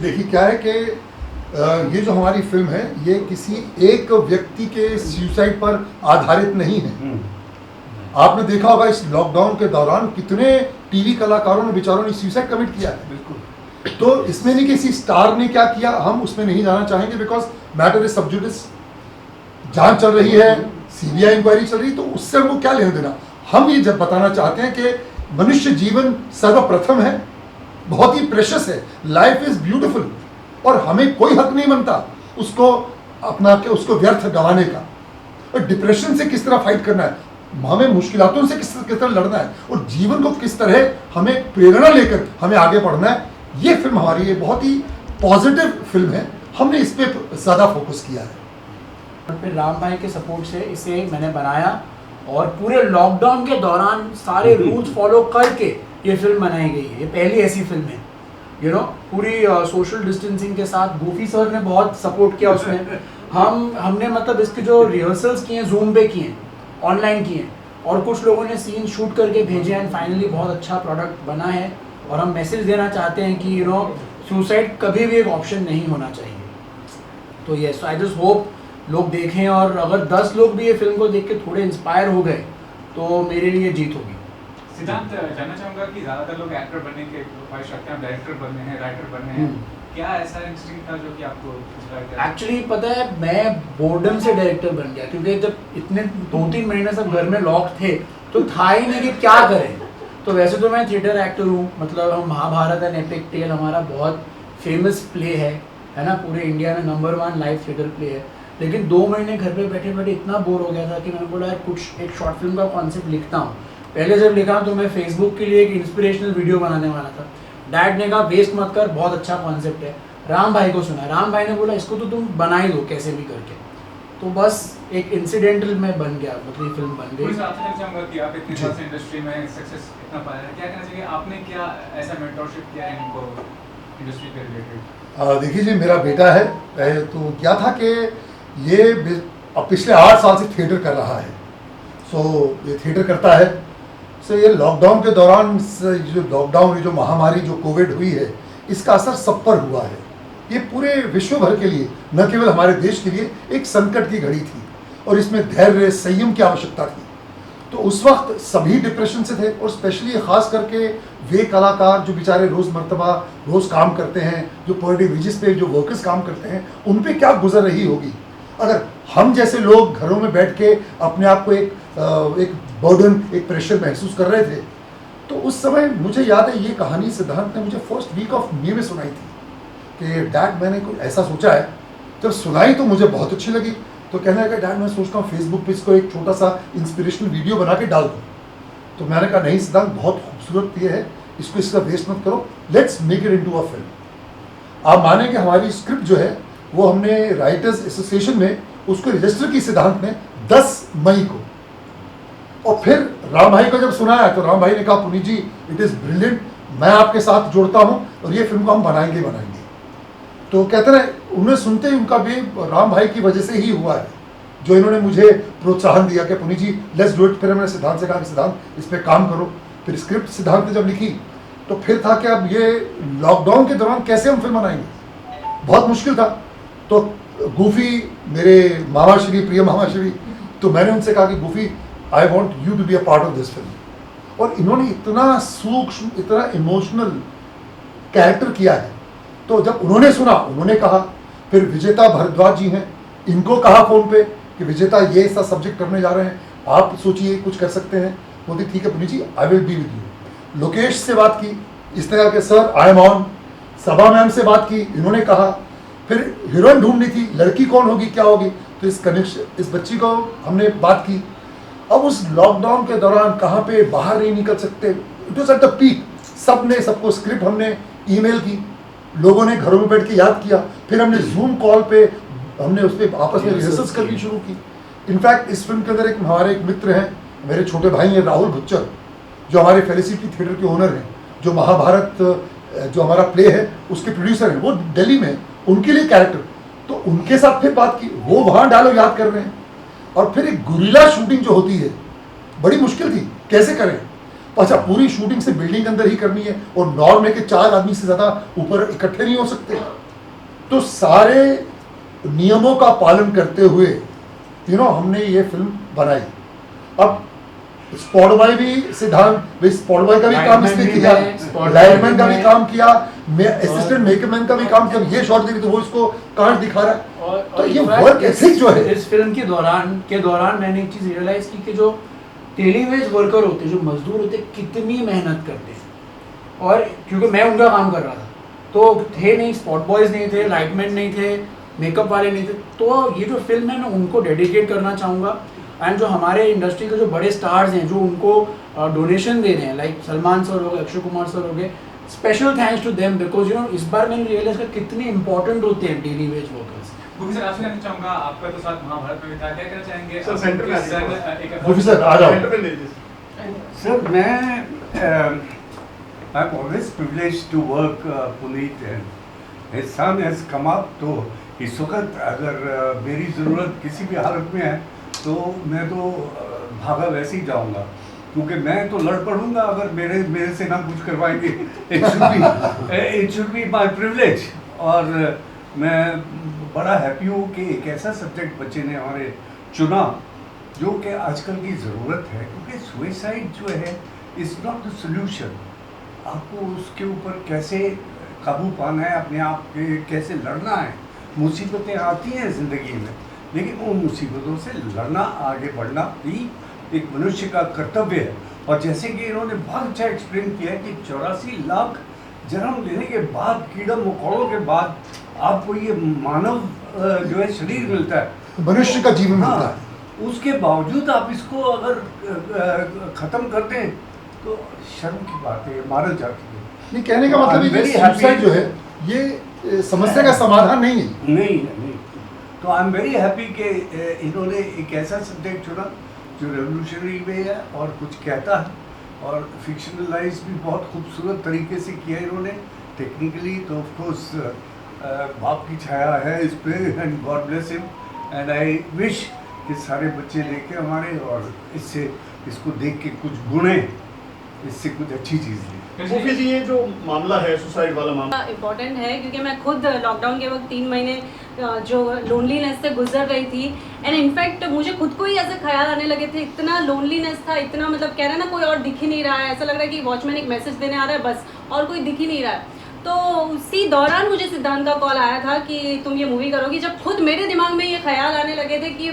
देखिए क्या है कि ये जो हमारी फिल्म है ये किसी एक व्यक्ति के सुसाइड पर आधारित नहीं है। आपने देखा होगा इस लॉकडाउन के दौरान कितने टीवी कलाकारों ने बेचारों ने सुसाइड कमिट किया है। बिल्कुल। तो इसमें नहीं किसी स्टार ने क्या किया, हम उसमें नहीं जाना चाहेंगे, बिकॉज मैटर इज सब जुडिस, जांच चल रही है, सीबीआई इंक्वायरी चल रही, तो उससे हमको क्या लेना देना। हम ये जब बताना चाहते हैं कि मनुष्य जीवन सर्वप्रथम है, बहुत ही प्रेशियस है, लाइफ इज ब्यूटीफुल, और हमें कोई हक नहीं बनता उसको अपना के उसको व्यर्थ गंवाने का। और डिप्रेशन से किस तरह फाइट करना है, हमें मुश्किलों से किस तरह लड़ना है, और जीवन को किस तरह हमें प्रेरणा लेकर हमें आगे बढ़ना है। ये फिल्म हमारी ये बहुत ही पॉजिटिव फिल्म है, हमने इस पर ज़्यादा फोकस किया है। फिर राम भाई के सपोर्ट से इसे मैंने बनाया और पूरे लॉकडाउन के दौरान सारे रूल्स फॉलो करके ये फिल्म बनाई गई है। ये पहली ऐसी फिल्म है पूरी सोशल डिस्टेंसिंग के साथ। गोफी सर ने बहुत सपोर्ट किया उसमें। हमने मतलब इसके जो रिहर्सल्स किए हैं जूम पे किए हैं, ऑनलाइन किए हैं, और कुछ लोगों ने सीन शूट करके भेजे हैं। फाइनली बहुत अच्छा प्रोडक्ट बना है और हम मैसेज देना चाहते हैं कि सुसाइड कभी भी एक ऑप्शन नहीं होना चाहिए। तो यस, आई जस्ट होप लोग देखें, और अगर 10 लोग भी ये फिल्म को देख के थोड़े इंस्पायर हो गए तो मेरे लिए जीत होगी। सिद्धांत, जानना चाहूँगा कि ज़्यादातर लोग एक्टर बनने के ख्वाहिश रखते हैं, डायरेक्टर बनने हैं, राइटर बनने हैं, क्या ऐसा इंस्टिंक्ट था जो कि आपको इंस्पायर किया? एक्चुअली पता है, मैं बोर्डम से डायरेक्टर बन गया, क्योंकि जब इतने 2-3 महीने सब घर में लॉक थे तो था ही नहीं कि क्या करें। तो वैसे तो मैं थिएटर एक्टर हूँ, मतलब हम महाभारत एंड एपिक टेल हमारा बहुत फेमस प्ले है ना, पूरे इंडिया में नंबर 1 लाइव थिएटर प्ले है। लेकिन 2 महीने घर पे बैठे बैठे इतना बोर हो गया था कि मैंने बोला यार कुछ एक शॉर्ट फिल्म का कॉन्सेप्ट लिखता हूँ। पहले जब लिखा तो मैं फेसबुक के लिए एक इंस्पिरेशनल वीडियो बनाने वाला था। डैड ने कहा वेस्ट मत कर, बहुत अच्छा कॉन्सेप्ट है। राम भाई को सुना, राम भाई ने बोला इसको तो तुम बना ही दो कैसे भी करके। तो बस एक इंसिडेंटल में बन गया, मतलब फिल्म बन गई। चाहूँगा कि आप इतने साल से इंडस्ट्री में सक्सेस इतना पाया है, क्या कहना चाहिए, आपने क्या ऐसा मेंटरशिप किया है इनको इंडस्ट्री के रिलेटेड? देखिए जी, मेरा बेटा है, तो क्या था कि ये अब पिछले 8 साल से थिएटर कर रहा है। सो ये थिएटर करता है। सो ये लॉकडाउन के दौरान ये जो महामारी जो कोविड हुई है, इसका असर सब पर हुआ है। ये पूरे विश्व भर के लिए, न केवल हमारे देश के लिए, एक संकट की घड़ी थी और इसमें धैर्य संयम की आवश्यकता थी। तो उस वक्त सभी डिप्रेशन से थे, और स्पेशली खास करके वे कलाकार जो बेचारे रोज़मर्तबा रोज़ काम करते हैं, जो पॉलिटिक वेजेस पे जो वर्कर्स काम करते हैं, उन पे क्या गुजर रही होगी अगर हम जैसे लोग घरों में बैठ के अपने आप को एक बर्डन, एक प्रेशर महसूस कर रहे थे। तो उस समय मुझे याद है ये कहानी सिद्धांत ने मुझे फर्स्ट वीक ऑफ मे में सुनाई थी कि डैड मैंने कुछ ऐसा सोचा है। जब सुनाई तो मुझे बहुत अच्छी लगी, तो कहने लगा डैड मैं सोचता हूँ फेसबुक पे इसको एक छोटा सा इंस्पिरेशनल वीडियो बना के डाल दूँ। तो मैंने कहा नहीं सिद्धांत, बहुत खूबसूरत ये है, इसको इसका वेस्ट मत करो, let's make it into a film. आप मानेंगे हमारी स्क्रिप्ट जो है वो हमने राइटर्स एसोसिएशन में उसको रजिस्टर की सिद्धांत ने 10 मई को, और फिर राम भाई को जब सुनाया तो राम भाई ने कहा पुनीत जी इट इज़ ब्रिलियंट, मैं आपके साथ जोड़ता हूँ और ये फिल्म को हम बनाएंगे। तो कहते रहे, उन्हें सुनते ही उनका भी राम भाई की वजह से ही हुआ है, जो इन्होंने मुझे प्रोत्साहन दिया कि पुनीत जी लेट्स डू इट। फिर मैंने सिद्धांत से कहा कि सिद्धांत इस पर काम करो। फिर स्क्रिप्ट सिद्धांत ने जब लिखी तो फिर था कि अब ये लॉकडाउन के दौरान कैसे हम फिल्म बनाएंगे, बहुत मुश्किल था। तो गूफी मेरे मामाश्री, प्रिय मामाश्री, तो मैंने उनसे कहा कि Goofy I want you to be a part of this film. और इन्होंने इतना सूक्ष्म, इतना इमोशनल कैरेक्टर किया है। तो जब उन्होंने सुना, उन्होंने कहा, फिर विजेता भारद्वाज जी हैं, इनको कहा फ़ोन पे कि विजेता ये ऐसा सब्जेक्ट करने जा रहे हैं, आप सोचिए कुछ कर सकते हैं। बोलती ठीक है Puneet ji, I will be with you. Lokesh से बात की, इसने कहा कि सर आई एम ऑन। सभा मैम से बात की, इन्होंने कहा। फिर हीरोइन ढूंढनी थी, लड़की कौन होगी, क्या होगी, तो इस बच्ची को हमने बात की। अब उस लॉकडाउन के दौरान कहाँ पे बाहर नहीं निकल सकते, it was at the peak. सबको स्क्रिप्ट हमने ईमेल की, लोगों ने घरों में बैठ के याद किया। फिर हमने जूम कॉल पे हमने उस पर आपस में रिहर्सल्स करनी शुरू की। इनफैक्ट इस फिल्म के अंदर हमारे एक मित्र हैं, मेरे छोटे भाई हैं राहुल भुच्चर, जो हमारे फेलिसिटी थिएटर के ओनर हैं, जो महाभारत जो हमारा प्ले है उसके प्रोड्यूसर हैं, वो दिल्ली में, उनके लिए कैरेक्टर। तो उनके साथ फिर बात की, वो वहाँ डायलॉग याद कर रहे हैं। और फिर एक गुरिल्ला शूटिंग जो होती है, बड़ी मुश्किल थी, कैसे करें। अच्छा, पूरी शूटिंग से बिल्डिंग के अंदर ही करनी है और नॉर्म है कि 4 आदमी से ज़्यादा ऊपर इकट्ठे नहीं हो सकते, तो सारे नियमों का पालन करते हुए हमने ये फिल्म बनाई। अब स्पॉट बॉय भी सिद्धांत, स्पॉट बॉय का भी काम इसने किया, लाइटमैन का भी काम किया, असिस्टेंट मेकअपमैन का भी काम किया। ये शॉट देखिए तो वो इसको कांच दिखा रहा है। तो ये वर्क एथिक जो है, इस फिल्म के दौरान मैंने एक चीज रियलाइज की कि जो टेलीवेज वर्कर होते हैं, जो मजदूर होते हैं, कितनी मेहनत करते हैं। और क्योंकि मैं उनका काम कर रहा था, तो थे नहीं, स्पॉट बॉयज नहीं थे, लाइटमैन नहीं थे, मेकअप वाले नहीं थे। तो ये जो फिल्म है मैं उनको डेडिकेट करना चाहूँगा। एंड जो हमारे इंडस्ट्री के जो बड़े स्टार्स हैं, जो उनको डोनेशन दे रहे हैं, लाइक सलमान सर हो गए, अक्षय कुमार सर हो गए, special thanks to them, because इस बार मैंने रियलाइज किया कितने इंपॉर्टेंट होते हैं daily wage workers. Gufi sir, आपसे जानना चाहूंगा, आपका तो साथ महाभारत में भी था, क्या कहना चाहेंगे? सर, सेंटर में गुफी सर आ जाओ। सर, मैं I am always privileged to work Puneet and his son has come up. तो इस वक्त अगर मेरी ज़रूरत किसी भी हालत में है तो मैं तो भागा वैसे ही जाऊंगा, क्योंकि मैं तो लड़ पड़ूंगा अगर मेरे से ना कुछ करवाएंगे। It should be my privilege. और मैं बड़ा हैप्पी हूँ कि एक ऐसा सब्जेक्ट बच्चे ने हमारे चुना जो कि आजकल की ज़रूरत है, क्योंकि सुसाइड जो है इज़ नॉट द सोल्यूशन। आपको उसके ऊपर कैसे काबू पाना है, अपने आप के कैसे लड़ना है। मुसीबतें आती हैं ज़िंदगी में, लेकिन उन मुसीबतों से लड़ना, आगे बढ़ना भी एक मनुष्य का कर्तव्य है। और जैसे कि इन्होंने बहुत अच्छा एक्सप्लेन किया है कि 84 लाख जन्म लेने के बाद, कीड़ा मकोड़ों के बाद आपको ये मानव जो है शरीर मिलता है, मनुष्य का जीवन मिलता है। उसके बावजूद आप इसको अगर ख़त्म करते हैं तो शर्म की बात है, मारल जाती है। नहीं, कहने का मतलब ये सुसाइड जो है ये समस्या का समाधान नहीं है। नहीं। तो आई एम वेरी हैप्पी कि इन्होंने एक ऐसा सब्जेक्ट चुना जो रेवोल्यूशनरी वे है और कुछ कहता है, और फिक्शनलाइज भी बहुत खूबसूरत तरीके से किया इन्होंने टेक्निकली। तो ऑफ कोर्स बाप की छाया है इस पे, and God bless him. And I wish कि सारे बच्चे देखें हमारे, और इसको देख के कुछ गुणे, इससे कुछ अच्छी चीज़ लें। मुफी जी, ये जो मामला है सुसाइड वाला मामला इम्पोर्टेंट है, क्योंकि मैं खुद लॉकडाउन के वक्त 3 महीने जो लोनलीनेस से गुजर रही थी। एंड इनफैक्ट मुझे खुद को ही ऐसे ख्याल आने लगे थे, इतना लोनलीनेस था, इतना मतलब कह रहे हैं ना कोई और दिख ही नहीं रहा है, ऐसा लग रहा है कि वॉचमैन एक मैसेज देने आ रहा है बस, और कोई दिख ही नहीं रहा है। तो उसी दौरान मुझे सिद्धांत का कॉल आया था कि तुम ये मूवी करोगी, जब खुद मेरे दिमाग में ये ख्याल आने लगे थे कि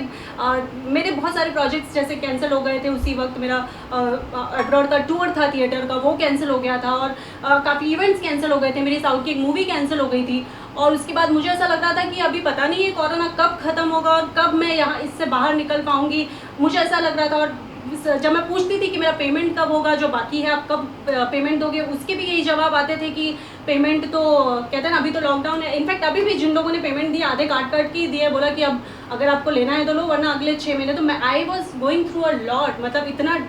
मेरे बहुत सारे प्रोजेक्ट्स जैसे कैंसिल हो गए थे। उसी वक्त मेरा अब्रॉड का टूर था थिएटर का, वो कैंसिल हो गया था, और काफ़ी इवेंट्स कैंसिल हो गए थे। मेरी साउथ की एक मूवी कैंसिल हो गई थी, और उसके बाद मुझे ऐसा लग रहा था कि अभी पता नहीं ये कोरोना कब ख़त्म होगा और कब मैं यहाँ इससे बाहर निकल पाऊँगी। मुझे ऐसा लग रहा था, और जब मैं पूछती थी कि मेरा पेमेंट कब होगा, जो बाकी है आप कब पेमेंट दोगे, उसके भी यही जवाब आते थे कि पेमेंट तो कहते हैं ना अभी तो लॉकडाउन है। इनफैक्ट अभी भी जिन लोगों ने पेमेंट दिया आधे काट के दिए, बोला कि अब अगर आपको लेना है तो लो, वरना अगले 6 महीने। तो मैं I was going through a lot, मतलब इतना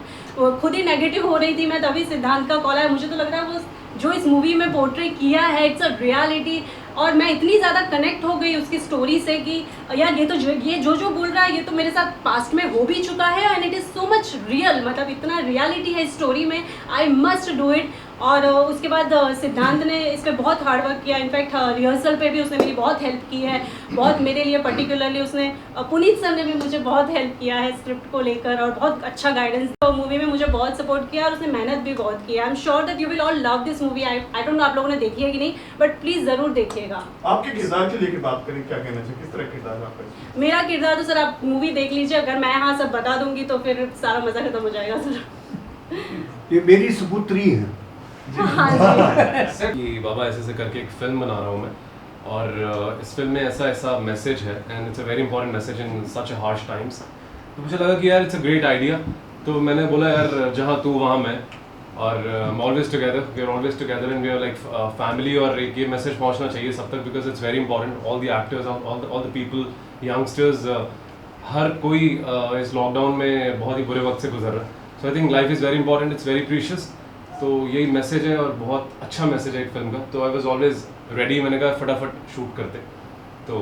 खुद ही नेगेटिव हो रही थी मैं, तभी सिद्धांत का कॉल आया। मुझे तो लग रहा है वो जो इस मूवी में पोर्ट्रे किया है इट्स अ रियलिटी, और मैं इतनी ज़्यादा कनेक्ट हो गई उसकी स्टोरी से कि यार ये जो बोल रहा है ये तो मेरे साथ पास्ट में हो भी चुका है, and it is so much real, मतलब इतना रियलिटी है इस स्टोरी में, आई मस्ट डू इट। और उसके बाद सिद्धांत ने इस पर बहुत हार्ड वर्क किया। इनफैक्ट रिहर्सल पे भी उसने मेरी बहुत हेल्प की है, बहुत मेरे लिए पर्टिकुलरली उसने, पुनीत सर ने भी मुझे बहुत हेल्प किया है स्क्रिप्ट को लेकर, और बहुत अच्छा गाइडेंस तो मूवी में मुझे बहुत सपोर्ट किया, और उसने मेहनत भी बहुत की है। I am sure that you will all love this movie. I don't know आप लोगों ने देखी है कि नहीं, बट प्लीज़ ज़रूर देखिएगा। आपके किरदार के लेके बात करें, क्या कहना चाहिए, किस तरह किरदार है आपका? मेरा किरदार तो सर आप मूवी देख लीजिए, अगर मैं यहाँ सब बता दूंगी तो फिर सारा मज़ा खत्म हो जाएगा सर। ये मेरी सुपुत्री है। हाँ जी। कि बाबा ऐसे करके एक फिल्म बना रहा हूँ मैं, और इस फिल्म में ऐसा मैसेज है, and it's a very important message in such harsh times. तो मुझे लगा कि यार इट्स अ ग्रेट आइडिया, तो मैंने बोला यार जहाँ तू वहाँ मैं, और always together, we are always together, and we are like family. और एक ये मैसेज पहुँचना चाहिए सब तक, because it's very important. All the actors, all the people, youngsters, हर कोई इस लॉकडाउन में बहुत ही बुरे वक्त से गुजर रहा है। So I think life is very important, it's very precious. तो यही मैसेज है, और बहुत अच्छा मैसेज है एक फिल्म का। तो आई वॉज ऑलवेज रेडी, मैंने कहा फटाफट शूट करते। तो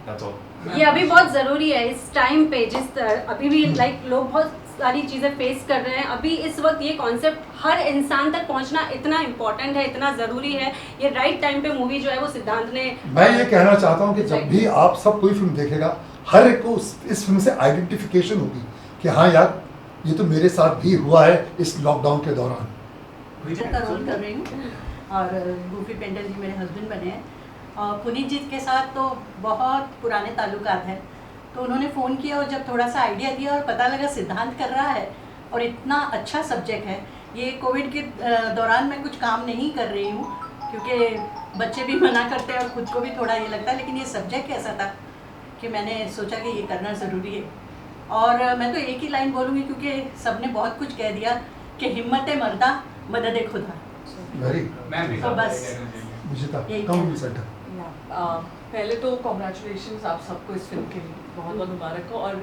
दैट्स ऑल। ये अभी बहुत ज़रूरी है इस टाइम पे, अभी भी लाइक लोग बहुत सारी चीज़ें फेस कर रहे हैं। अभी इस वक्त ये कॉन्सेप्ट हर इंसान तक पहुंचना इतना इम्पोर्टेंट है, इतना ज़रूरी है। ये राइट टाइम पे मूवी जो है वो सिद्धांत ने, मैं ये कहना चाहता हूँ कि जब भी आप सब कोई फिल्म देखेगा, हर एक को इस फिल्म से आइडेंटिफिकेशन होगी कि हाँ यार, ये तो मेरे साथ भी हुआ है इस लॉकडाउन के दौरान। का रोल कर रही हूँ और गूफी पेंटर जी मेरे हस्बैंड बने हैं। और पुनीत जी के साथ तो बहुत पुराने ताल्लुकात हैं, तो उन्होंने फ़ोन किया और जब थोड़ा सा आइडिया दिया और पता लगा सिद्धांत कर रहा है और इतना अच्छा सब्जेक्ट है। ये कोविड के दौरान मैं कुछ काम नहीं कर रही हूँ क्योंकि बच्चे भी मना करते हैं और ख़ुद को भी थोड़ा ये लगता है, लेकिन ये सब्जेक्ट ऐसा था कि मैंने सोचा कि ये करना ज़रूरी है। और मैं तो एक ही लाइन बोलूँगी क्योंकि सबने बहुत कुछ कह दिया कि हिम्मत मर्दा मदद खुदा। वेरी तो बस विजेता यही कम कहना। सेंटर। पहले तो कॉन्ग्रेचुलेशन आप सबको इस फिल्म के लिए, बहुत बहुत मुबारक हो। और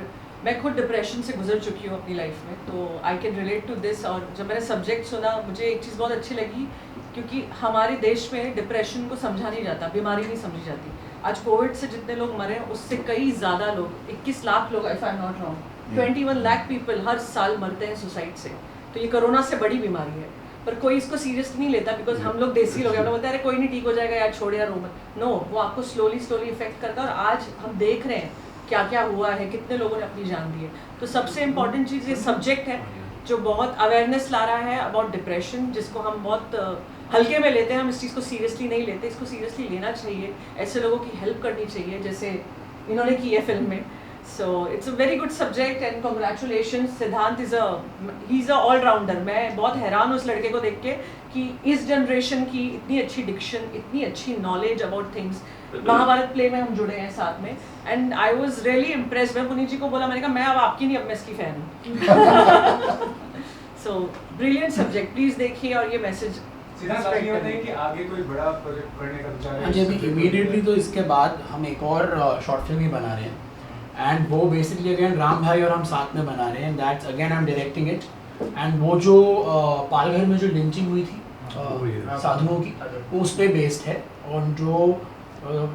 मैं खुद डिप्रेशन से गुजर चुकी हूँ अपनी लाइफ में, तो I can relate to this. और जब मैंने सब्जेक्ट सुना, मुझे एक चीज़ बहुत अच्छी लगी क्योंकि हमारे देश में डिप्रेशन को समझा नहीं जाता, बीमारी नहीं समझी जाती। आज कोविड से जितने लोग मरे उससे कई ज़्यादा लोग, 21 लाख लोग if I am not wrong, 21 lakh people हर साल मरते हैं सुसाइड से। तो ये कोरोना से बड़ी बीमारी है, पर कोई इसको सीरियस नहीं लेता बिकॉज हम लोग देसी लोग हैं। हम लोग बोलते हैं अरे कोई नहीं, ठीक हो जाएगा यार, छोड़ यार रो मत। नो, वो आपको स्लोली स्लोली इफेक्ट करता है। और आज हम देख रहे हैं क्या क्या हुआ है, कितने लोगों ने अपनी जान दी है। तो सबसे इम्पॉर्टेंट चीज़ ये सब्जेक्ट है जो बहुत अवेयरनेस ला रहा है अबाउट डिप्रेशन, जिसको हम बहुत हल्के में लेते हैं। हम इस चीज़ को सीरियसली नहीं लेते, इसको सीरियसली लेना चाहिए। ऐसे लोगों की हेल्प करनी चाहिए जैसे इन्होंने की है फिल्म में। So it's a very good subject and congratulation. सिद्धांत ही इज़ अ ऑलराउंडर। मैं बहुत हैरान हूँ उस लड़के को देख के कि इस जनरेशन की इतनी अच्छी डिक्शन, इतनी अच्छी knowledge about things. Mahabharat play में हम जुड़े हैं साथ में and I was really impressed. मैं पुनीत जी को बोला, मैंने कहा मैं अब आपकी नहीं, अब मैं इसकी फ़ैन हूँ। सो ब्रिलियंट सब्जेक्ट, प्लीज़ देखिए और ये मैसेज सिद्धांत ये बताइए कि आगे कोई बड़ा प्रोजेक्ट करने का विचार है? हाँ जी, अभी इमीडिएटली तो इसके बाद हम एक और शॉर्ट फिल्म ही बना रहे हैं एंड वो बेसिकली अगेन राम भाई और हम साथ में बना रहे हैं। That's again I am directing it. And वो जो पालघर में जो लिंचिंग हुई थी साधुओं की, वो उस पर बेस्ड है और जो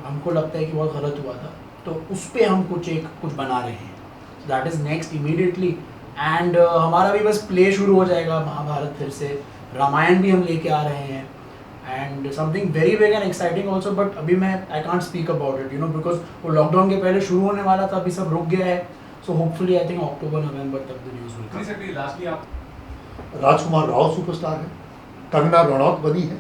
हमको लगता है कि बहुत गलत हुआ था, तो उस पर हम कुछ बना रहे हैं। That is next immediately. And हमारा भी बस प्ले शुरू हो जाएगा महाभारत फिर से, रामायण भी हम लेके आ रहे हैं and something very big and exciting also. But अभी मैं I can't speak about it, you know, because वो लॉकडाउन के पहले शुरू होने वाला था, अभी सब रुक गया है। सो होपफुली आई थिंक अक्टूबर नवंबर तक the news will come. Sir lastly आप, राजकुमार राव सुपरस्टार है, कंगना रनौत बनी है,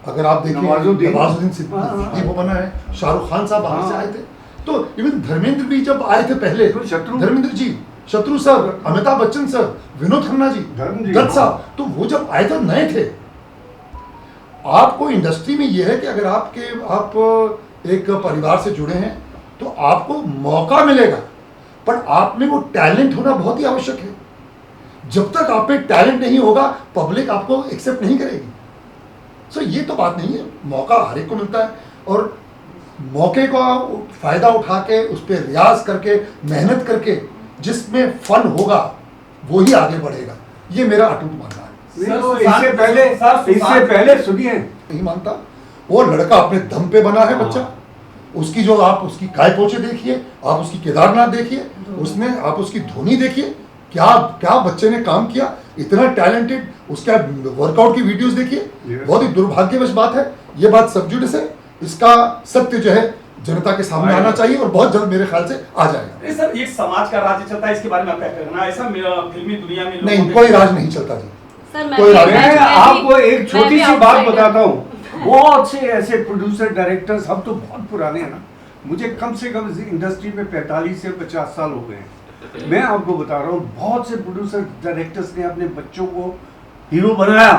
अगर आप देखें नवाजुद्दीन सिद्दीकी वो बना है, शाहरुख खान साहब बाहर से आए थे, तो इवन धर्मेंद्र भी जब आए थे पहले, धर्मेंद्र जी, शत्रु सर, अमिताभ बच्चन सर, विनोद खन्ना जी, दत्त साहब, तो वो जब आए थे नए थे। आपको इंडस्ट्री में ये है कि अगर आप एक परिवार से जुड़े हैं तो आपको मौका मिलेगा, पर आप में वो टैलेंट होना बहुत ही आवश्यक है। जब तक आप में टैलेंट नहीं होगा, पब्लिक आपको एक्सेप्ट नहीं करेगी। सो ये तो बात नहीं है, मौका हर एक को मिलता है और मौके का फायदा उठा के उस पर रियाज करके मेहनत करके जिसमें फन होगा वो ही आगे बढ़ेगा। ये मेरा अटूट मानना है। इससे पहले सुनिए, नहीं मानता, वो लड़का अपने दम पे बना है बच्चा। उसकी जो आप उसकी काय पोछे देखिए, आप उसकी केदारनाथ देखिए, उसने आप उसकी धोनी देखिए, क्या क्या बच्चे ने काम किया, इतना टैलेंटेड। उसके वर्कआउट की वीडियोस देखिए, बहुत ही दुर्भाग्यवश बात है, ये बात सबजुडिस है। इसका सत्य जो है जनता के सामने आना चाहिए और बहुत जल्द मेरे ख्याल से आ जाएगा। सर एक समाज का राज्य चलता है, इसके बारे में आप क्या कहना? ऐसा फिल्मी दुनिया में नहीं, कोई राज नहीं चलता जी। सर मैं आपको एक छोटी सी बात बताता हूँ। बहुत से ऐसे प्रोड्यूसर डायरेक्टर्स, हम तो बहुत पुराने हैं ना, मुझे कम से कम इंडस्ट्री में 45 से 50 साल हो गए हैं। मैं आपको बता रहा हूँ, बहुत से प्रोड्यूसर डायरेक्टर्स ने अपने बच्चों को हीरो बनाया,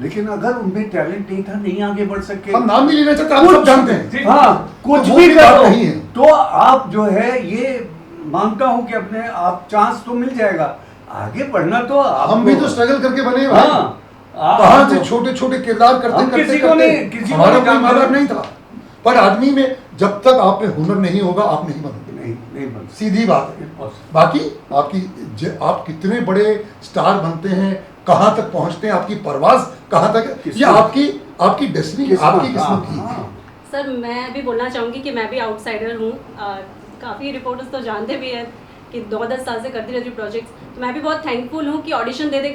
लेकिन अगर उनमें टैलेंट नहीं था, नहीं आगे बढ़ सके। हम नाम नहीं लेना चाहते, आप सब जानते हैं। हाँ, कुछ वो भी भी बात करो नहीं है। तो आप जो है, ये मानता हूँ कि अपने आप चांस तो मिल जाएगा, आगे बढ़ना तो हम भी तो स्ट्रगल करके बने हैं। हाँ, कहाँ से छोटे छोटे किरदार करते करते किसी को हमारा कोई मतलब नहीं था। पर आदमी में जब तक आप में हुनर नहीं होगा, आप नहीं बनोगे। नहीं बन सीधी बात है। बाकी आप कितने बड़े स्टार बनते हैं, कहाँ तक पहुँचते हैं, आपकी परवाज़ कहाँ तक है, ये आपकी डेस्टिनी, आपकी किस्मत की है। सर मैं भी बोलना चाहूँगी कि मैं भी आउटसाइडर हूँ। काफ़ी रिपोर्टर्स तो जानते भी हैं कि 9-10 साल से करती रहती हूँ प्रोजेक्ट्स, तो मैं भी बहुत थैंकफुल हूँ कि ऑडिशन दे दे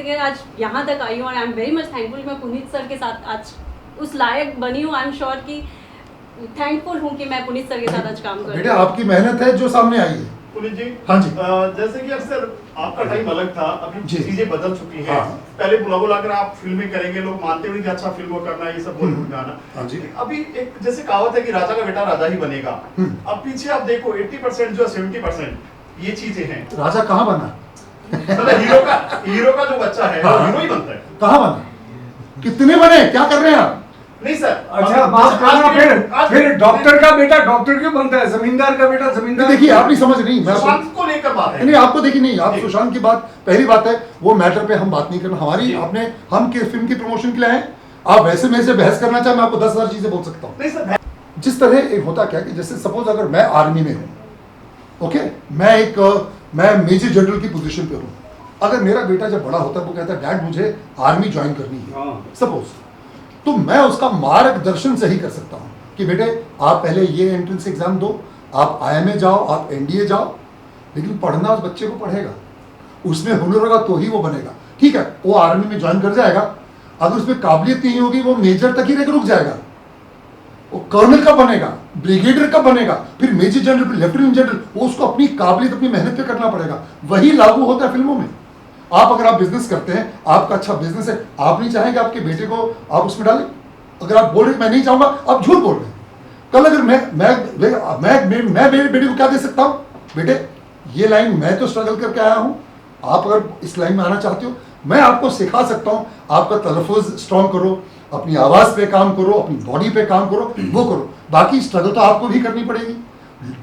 के आज यहाँ तक आई हूँ। और I am very much thankful मैं पुनीत सर के साथ आज उस लायक बनी हूँ। आई एम श्योर कि थैंकफुल हूँ कि मैं पुनीत सर के साथ आज काम कर रही बेटा हूँ। आपकी मेहनत है जो सामने आई है। पुनीत जी, हाँ जी। जैसे कि अक्सर आपका टाइम अलग था, अभी जी। चीजें बदल चुकी हैं। हाँ। पहले बुलाकर आप फिल्में करेंगे, लोग मानते भी कि अच्छा फिल्म को करना है, ये सब बॉलीवुड गाना। हाँ जी। अभी एक जैसे कहावत है कि राजा का बेटा राजा ही बनेगा। अब पीछे आप देखो 80% जो 70% ये चीजें हैं। राजा कहाँ बना? मतलब हीरो का जो बच्चा है वो हीरो ही बनता है। कहाँ बना? कितने बने? क्या कर रहे हैं आप? नहीं सर, अच्छा माफ करना, फिर डॉक्टर का बेटा डॉक्टर क्यों बनता है, जमींदार का बेटा जमींदार? देखिए आप नहीं समझ रही, मैं सुशांत को लेकर बात है। नहीं आपको देखिए, नहीं आप सुशांत की बात, पहली बात है वो मैटर पे हम बात नहीं करना। हमारी आपने हम के फिल्म की प्रमोशन के लिए आए, आप वैसे में से बहस करना चाहे मैं आपको 10,000 चीजें बोल सकता हूँ। नहीं सर, जिस तरह एक होता क्या कि जैसे सपोज अगर मैं आर्मी में हूँ, ओके, मैं मेजर जनरल की पोजीशन पे हूँ, अगर मेरा बेटा जब बड़ा होता है वो कहता है डैड मुझे आर्मी ज्वाइन करनी है, सपोज, तो मैं उसका मार्गदर्शन सही कर सकता हूँ कि बेटे आप पहले ये एंट्रेंस एग्जाम दो, आप IMA जाओ, आप NDA जाओ, लेकिन पढ़ना उस बच्चे को पढ़ेगा, उसमें हुनर होगा तो ही वो बनेगा। ठीक है, वो आर्मी में ज्वाइन कर जाएगा, अगर उसमें काबिलियत नहीं होगी वो मेजर तक ही रहकर रुक जाएगा, वो कर्नल कब बनेगा, ब्रिगेडियर कब बनेगा, फिर मेजर जनरल, फिर लेफ्टिनेंट जनरल, वो उसको अपनी काबिलियत अपनी मेहनत पे करना पड़ेगा। वही लागू होता है फिल्मों में। आप अगर आप बिजनेस करते हैं, आपका अच्छा बिजनेस है, आप नहीं चाहेंगे आपके बेटे को आप उसमें डालें? अगर आप बोल रहे मैं नहीं चाहूंगा, आप झूठ बोल रहे हैं। कल अगर मैं मेरे बेटे को क्या दे सकता हूँ, बेटे ये लाइन मैं तो स्ट्रगल करके आया हूँ, आप अगर इस लाइन में आना चाहते हो मैं आपको सिखा सकता हूँ, आपका तलफ़ुज़ स्ट्रॉन्ग करो, अपनी आवाज़ पे काम करो, अपनी बॉडी पे काम करो, वो करो। बाकी स्ट्रगल तो आपको भी करनी पड़ेगी,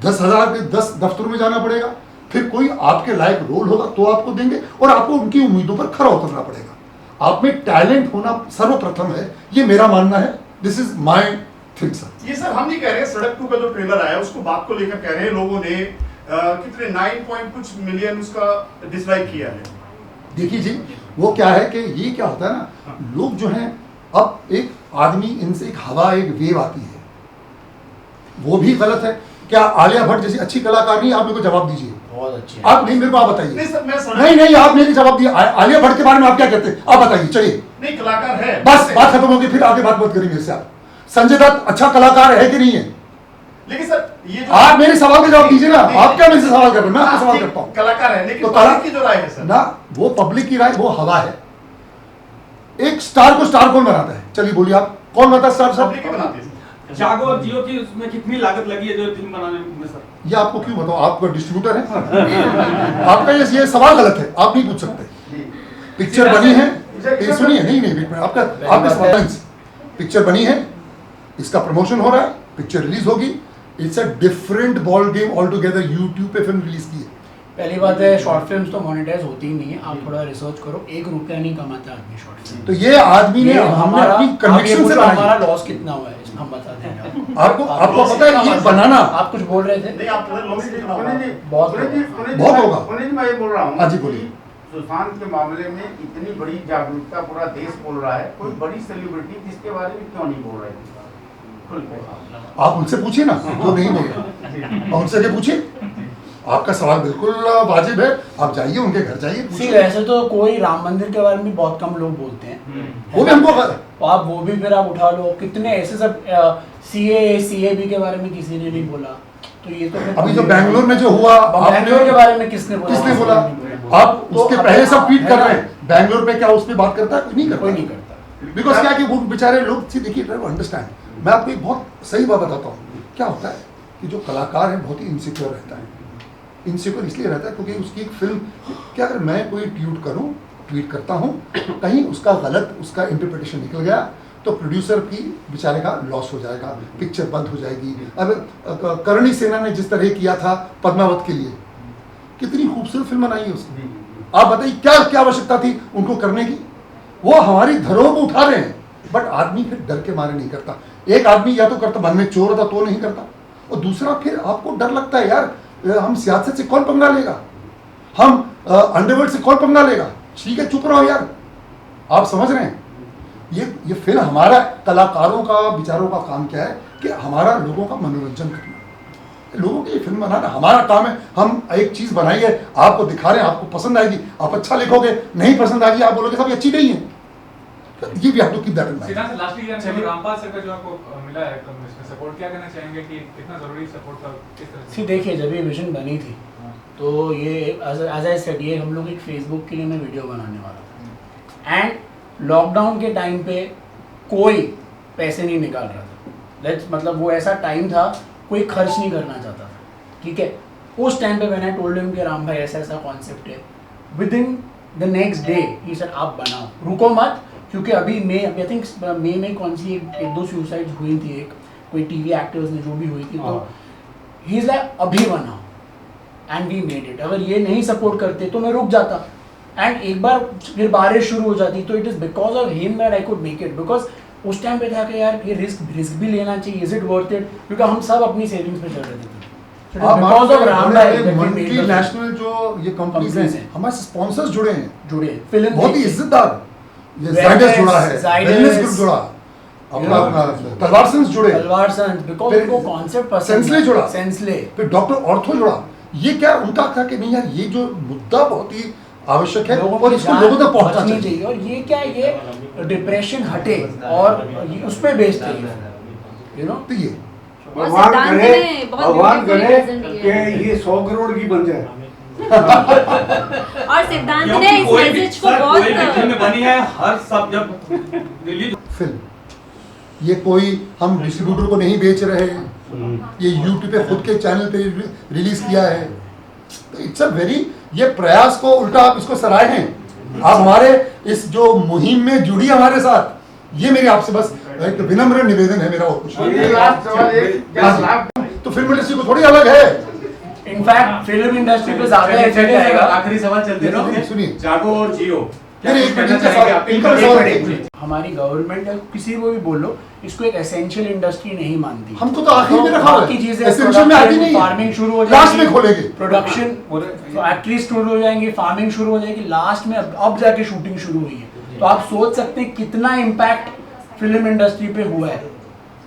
10,000 के 10 दफ्तरों में जाना पड़ेगा, फिर कोई आपके लायक रोल होगा तो आपको देंगे, और आपको उनकी उम्मीदों पर खरा उतरना पड़ेगा। आप में टैलेंट होना सर्वप्रथम है, ये मेरा मानना है। This is my thing sir. ये सर हम नहीं कह रहे हैं, सड़क 2 का जो ट्रेलर आया उसको बात को लेकर कह रहे हैं, लोगों ने कितने 9 कुछ मिलियन उसका डिसलाइक किया है। देखिए जी, वो क्या है कि ये क्या होता है ना, लोग जो हैं, अब एक आदमी इनसे एक हवा, एक वेव आती है, वो भी गलत है। क्या आलिया भट्ट जैसी अच्छी कलाकार नहीं? आप मेरे को जवाब दीजिए। बहुत अच्छी है। आप नहीं, मेरे को आप बताइए। नहीं सर, मैं नहीं आप मेरे जवाब दिए। आलिया भट्ट के बारे में आप क्या कहते हैं, आप बताइए। चलिए नहीं, कलाकार है, बस बात खत्म होगी, फिर आगे बात मत करिए मेरे से। आप संजय दत्त अच्छा कलाकार है कि नहीं है? लेकिन सर ये जो आप मेरे सवाल का जवाब दीजिए ना। आप क्या मेरे से सवाल कर रहे हैं? मैं आपको सवाल करता हूँ। कलाकार है, लेकिन तो पब्लिक की जो राय है सर ना, वो पब्लिक की राय, वो हवा है। एक स्टार को स्टार कौन बनाता है? चलिए बोलिए आप, कौन बनाता है स्टार? पब्लिक ही बनाती है। जागो और जियो की उसमें कितनी लागत लगी है जो फिल्म बनाने में सर? ये आपको क्यों बताओ, आप डिस्ट्रीब्यूटर हैं। आपका ये सवाल गलत है, आप नहीं पूछ सकते। पिक्चर बनी है, सुनिए, नहीं आपका सवाल, पिक्चर बनी है, इसका प्रमोशन हो रहा है, पिक्चर रिलीज होगी, it's a different ball game all together. YouTube पे फिल्म रिलीज की है। पहली बात है, शॉर्ट फिल्म्स तो मोनेटाइज होती ही नहीं है। आप थोड़ा रिसर्च करो, 1 रुपया नहीं कमाता आदमी शॉर्ट फिल्म। तो ये आदमी ने हमने अपनी कनेक्शन से बनाई। हमारा लॉस कितना हुआ है हम बता देंगे आपको पता है ये बनाना। आप कुछ बोल रहे थे? नहीं, आप बहुत होगा। मैं ये बोल रहा हूँ, हाँ जी बोलिए। सुशांत के मामले में इतनी बड़ी जागरूकता पूरा देश बोल रहा है, कोई बड़ी सेलिब्रिटी इसके बारे में क्यों नहीं बोल रही? आप उनसे पूछिए ना, जो नहीं बोल रहे उनसे के पूछिए। आपका सवाल बिल्कुल वाजिब है, आप जाइए उनके घर जाइए, पूछिए। वैसे तो कोई राम मंदिर के बारे में बहुत कम लोग बोलते हैं, वो भी हमको तो आप वो भी फिर आप उठा लो। कितने ऐसे सब CAB के बारे में किसी ने नहीं बोला, तो ये तो अभी जो बैंगलोर में जो हुआ, बैंगलोर के बारे में किसने बोला? आप उसके पहले सब ट्वीट कर रहे हैं, बैंगलोर पे क्या उस पर बात करता है? कोई नहीं करता। बिकॉज क्या कि वो बेचारे लोग, देखिए अंडरस्टैंड, मैं आपको एक बहुत सही बात बताता हूँ। क्या होता है कि जो कलाकार है बहुत ही इनसिक्योर रहता है। इनसिक्योर इसलिए रहता है क्योंकि उसकी एक फिल्म, क्या अगर मैं कोई ट्वीट करता हूँ, कहीं उसका गलत, उसका इंटरप्रिटेशन निकल गया तो प्रोड्यूसर की बेचारे का लॉस हो जाएगा, पिक्चर बंद हो जाएगी। अब करणी सेना ने जिस तरह किया था पद्मावत के लिए, कितनी खूबसूरत फिल्म बनाई है उसने। आप बताइए क्या क्या आवश्यकता थी उनको करने की? वो हमारी धरोहर को उठा रहे हैं, बट आदमी फिर डर के मारे नहीं करता। एक आदमी या तो करता, मन में चोर था तो नहीं करता, और दूसरा फिर आपको डर लगता है यार हम सियासत से कौन पंगा लेगा, हम अंडरवर्ल्ड से कौन पंगा लेगा। ठीक है चुप रहो यार, आप समझ रहे हैं। ये फिल्म हमारा कलाकारों का विचारों का काम क्या है कि हमारा लोगों का मनोरंजन करना, लोगों की फिल्म बनाना हमारा काम है। हम एक चीज़ बनाई है, आपको दिखा रहे हैं, आपको पसंद आएगी, आप अच्छा लिखोगे, नहीं पसंद आएगी आप बोलोगे साहब ये अच्छी नहीं है। ये भी आप लोग की दैट इन सिद्धांत सर, लास्टली रामपाल सर का जो आपको मिला है इसमें सपोर्ट, क्या कहना चाहेंगे कि कितना जरूरी सपोर्ट था, किस तरह से? देखिए जब ये विजन बनी थी तो ये एज आई सेड, ये हम लोग एक फेसबुक के लिए मैं वीडियो बनाने वाला था एंड लॉकडाउन के टाइम पे कोई पैसे नहीं निकाल रहा था। लेट्स मतलब वो ऐसा टाइम था कोई खर्च नहीं करना चाहता था, ठीक है। उस टाइम पे मैंने टोल्ड हिम कि राम भाई ऐसा ऐसा कॉन्सेप्ट है, with in the next day he said आप बनाओ, रुको मत, क्योंकि अभी आई थिंक मई में कौन सी एक दो सुसाइड हुई थी, एक कोई टीवी एक्टर्स ने जो भी हुई थी, तो ही इज लाइक अभी बनाओ एंड वी मेड इट। अगर ये नहीं सपोर्ट करते तो मैं रुक जाता एंड एक बार फिर बारिश शुरू हो जाती, तो it is because of him that I could make it, because उस टाइम पे था कि यार ये रिस्क भी लेना चाहिए, इज इट वर्थ इट, क्योंकि हम सब अपनी सेविंग्स पे चल रहे थे। बिकॉज ऑफ राम भाई मल्टीनेशनल जो ये कंपनीज हैं, हमारे स्पॉन्सर्स जुड़े फिल्म बहुत ही इज्जतदार, ये जायडस जुड़ा है, वेलनेस ग्रुप जुड़ा, अपना तलवार सन्स जुड़े, बिकॉज उनको कॉन्सेप्ट पसंद, सेंसले जुड़ा, सेंसले, फिर डॉक्टर ऑर्थो जुड़ा। ये क्या उनका था कि नहीं यार ये जो मुद्दा बहुत ही आवश्यक है और इसको लोगों तक पहुंचना चाहिए, और ये क्या ये डिप्रेशन हटे और उस पे बेस्ड है, यू नो। तो ये भगवान करे कि ये 100 करोड़ की बन जाए। और सिद्धांत ने इस मैसेज को बहुत बनी है हर सब जब रिलीज फिल्म, ये कोई हम डिस्ट्रीब्यूटर को नहीं बेच रहे हैं, ये यूट्यूब पे खुद के चैनल पे रिलीज किया है, तो इट्स अ वेरी, ये प्रयास को उल्टा आप इसको सराहे हैं, आप हमारे इस जो मुहिम में जुड़ी हमारे साथ, ये मेरी आपसे बस एक विनम्र निवेदन है मेरा, और कुछ तो फिल्म इंडस्ट्री को थोड़ी अलग है, इनफैक्ट फिल्म इंडस्ट्री पे ज्यादा इफेक्ट आएगा। आखिरी सवाल चलते हैं, सुनिए, जागो और जियो, हमारी गवर्नमेंट है, किसी को भी बोलो, इसको एक एसेंशियल इंडस्ट्री नहीं मानती। हमको तो आखिर में रखा बाकी चीजें एसेंशियल में आती नहीं, फार्मिंग शुरू हो लास्ट जाएगी, में खोलेंगे प्रोडक्शन फैक्ट्री शुरू हो जाएंगी, फार्मिंग शुरू हो जाएगी, लास्ट में अब जाके शूटिंग शुरू हुई है। तो आप सोच सकते हैं कितना इम्पैक्ट फिल्म इंडस्ट्री पे हुआ है।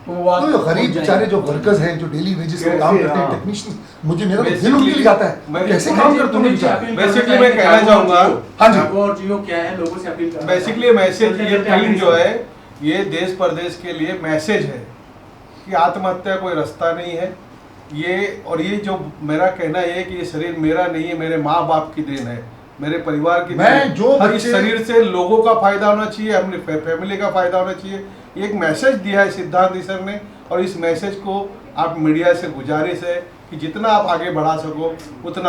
तो गरीब बेचारे जो वर्कर्स हैं, जो डेली वेजेस पे काम करते हैं, टेक्नीशियंस, मुझे मेरा तो दिल उनके लिए जाता है, कैसे काम करते होंगे बेचारे। बेसिकली मैं कहना चाहूँगा, हाँ जी, और जियो क्या है, लोगों से अपील करना। बेसिकली मैसेज, ये फिल्म जो है ये देश प्रदेश के लिए मैसेज है कि आत्महत्या कोई रास्ता नहीं है ये, और ये जो मेरा कहना है कि ये शरीर मेरा नहीं है, मेरे माँ बाप की देन है, मेरे परिवार की मैं जो और इस शरीर से लोगों का फायदा होना चाहिए, अपने फैमिली का फायदा होना चाहिए। एक मैसेज दिया है सिद्धांत सर ने, और इस मैसेज को आप मीडिया से गुजारिश है कि जितना आप आगे बढ़ा सको उतना